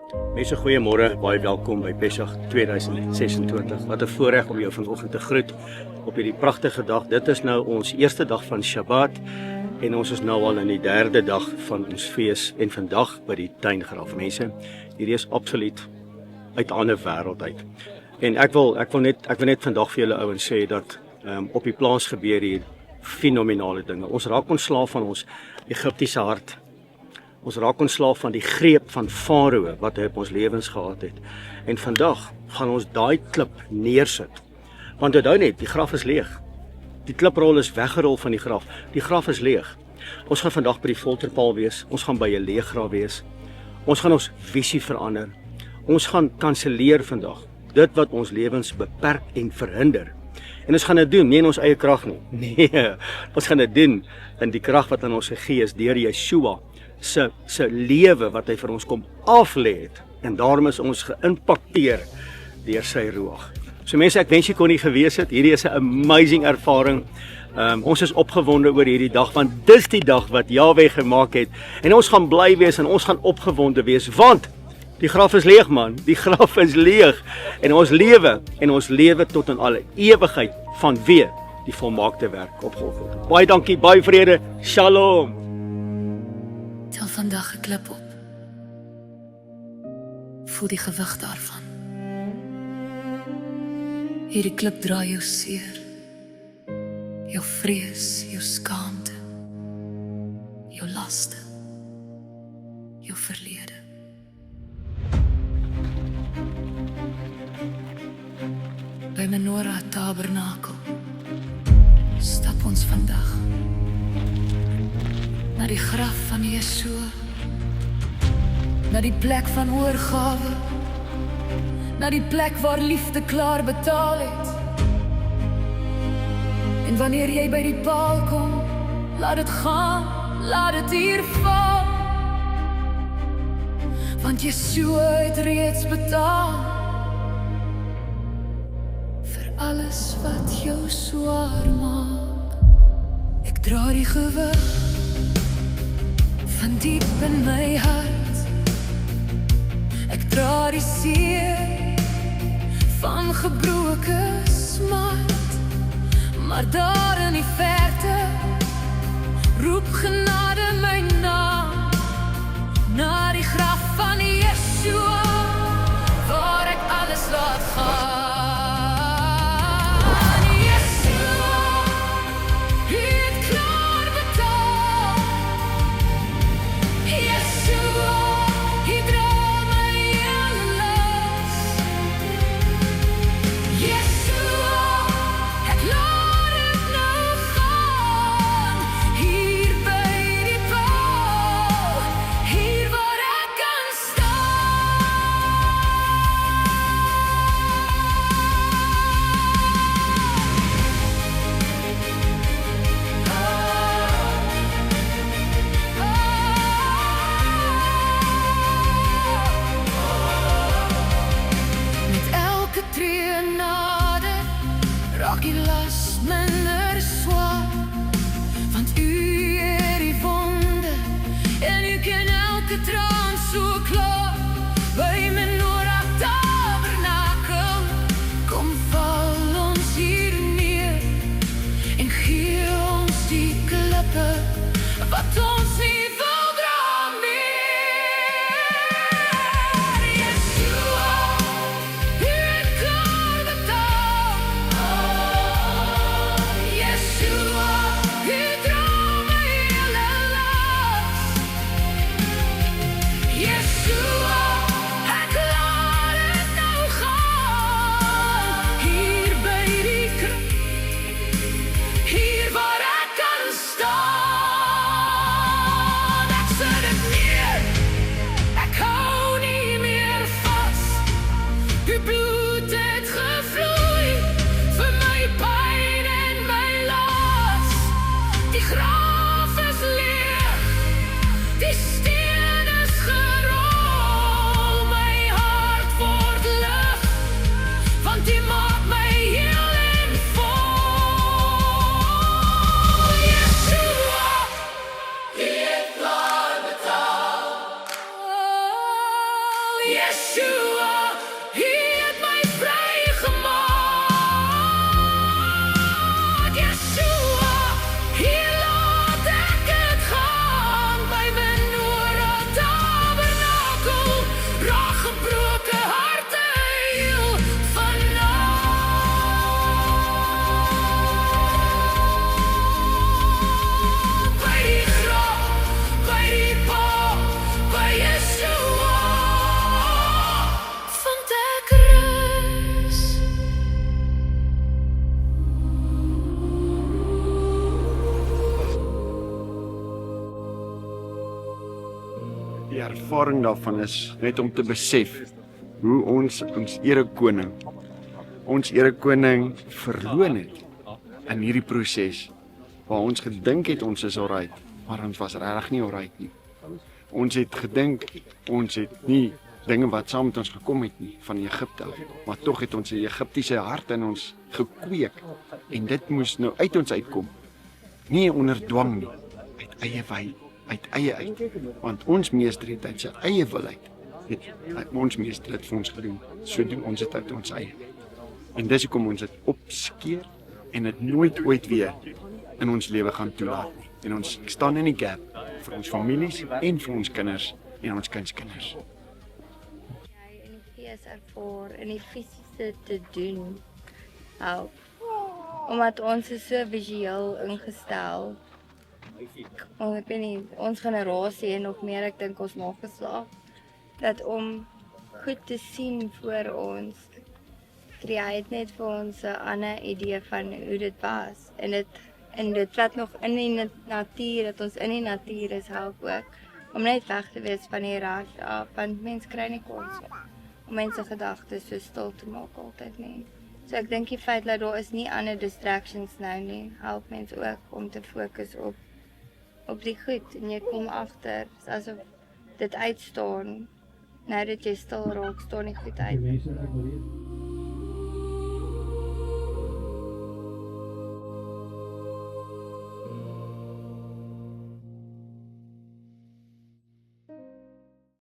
Mense, goeiemôre, baie welkom by Pesach 2026. Wat 'n voorreg om jou vanoggend te groet op hierdie pragtige dag. Dit is nou ons eerste dag van Shabbat en ons is nou al in die derde dag van ons fees en vandag by die tuingraf. Mense, hierdie is absoluut uit 'n ander wêreld uit. En ek wil net vandag vir julle ouens sê dat op die plaas gebeur hier fenominale dinge. Ons raak ontslaaf van ons Egiptiese hart. Ons raak ontslaaf van die greep van Farao wat hy op ons lewens gehad het. En vandag gaan ons daai klip neersit. Want onthou net, die graf is leeg. Die kliprol is weggerol van die graf. Die graf is leeg. Ons gaan vandag by die folterpaal wees. Ons gaan by 'n leë graf wees. Ons gaan ons visie verander. Ons gaan kanselleer vandag dit wat ons lewens beperk en verhinder. En ons gaan dit doen, nie in ons eie krag nie. Nee, ons gaan dit doen in die krag wat aan ons gegee is deur Yeshua se lewe wat hy vir ons kom aflê het. En daarom is ons geïmpakteer deur sy ruach. So mense, ek wens jy kon nie gewees het. Hierdie is 'n amazing ervaring. Ons is opgewonde oor hierdie dag, want dis die dag wat Jahwe gemaak het. En ons gaan bly wees en ons gaan opgewonde wees, want die graf is leeg, man. Die graf is leeg. En ons lewe tot in alle ewigheid vanweë die volmaakte werk op Golgotha. Baie dankie, baie vrede. Shalom. Til vandag 'n klip op. Voel die gewig daarvan. Hierdie klip dra jou seer, jou vrees, jou skaamte, jou laste, jou verlede. By Menorah Tabernakel stap ons vandag na die graf van Yeshua, na die plek van oorgawe, na die plek waar liefde klaar betaal het. En wanneer jy by die paal kom, laat dit gaan, laat dit hier val, want Yeshua het reeds betaal vir alles wat jou swaar maak. Ek dra die gewig van diep in my hart. Ek dra die seer van gebroke smart. Maar daar in die verte roep genade my naam, na die graf van Yeshua, waar ek alles laat gaan. Hier by Die ervaring daarvan is net om te besef hoe ons erekoning verloon het in hierdie proses waar ons gedink het ons is alright, maar ons was regtig nie alright nie. Ons het gedink ons het nie dinge wat saam met ons gekom het nie van Egipte af, maar tog het ons 'n Egiptiese hart in ons gekweek en dit moes nou uit ons uitkom. Nie onder dwang nie, uit eie uit, want ons meester het uit sy eie wil uit. Ons meester het vir ons gedoen, so doen ons dit uit ons eie. En dis hoekom ons dit opskeer en dit nooit ooit weer in ons lewe gaan toelaat nie. En ons staan in die gap vir ons families en vir ons kinders en ons kindskinders. Jy in die fees ervaar en die fisiese te doen help. Omdat ons is so visueel ingestel. Ek weet nie, ons generasie en nog meer, ek dink ons nageslag, dat om goed te sien voor ons, create net vir ons 'n ander idee van hoe dit was. En dit wat nog in die natuur, dat ons in die natuur is, help ook. Om net weg te wees van die rush af, want mense kry nie kans om mense gedagtes so stil te maak altyd nie. So ek dink die feit dat daar is nie ander distractions nou nie, help mense ook om te fokus op die goed. En jy kom agter, asof dit uitstaan, nou dat jy stil raak, staan die goed uit.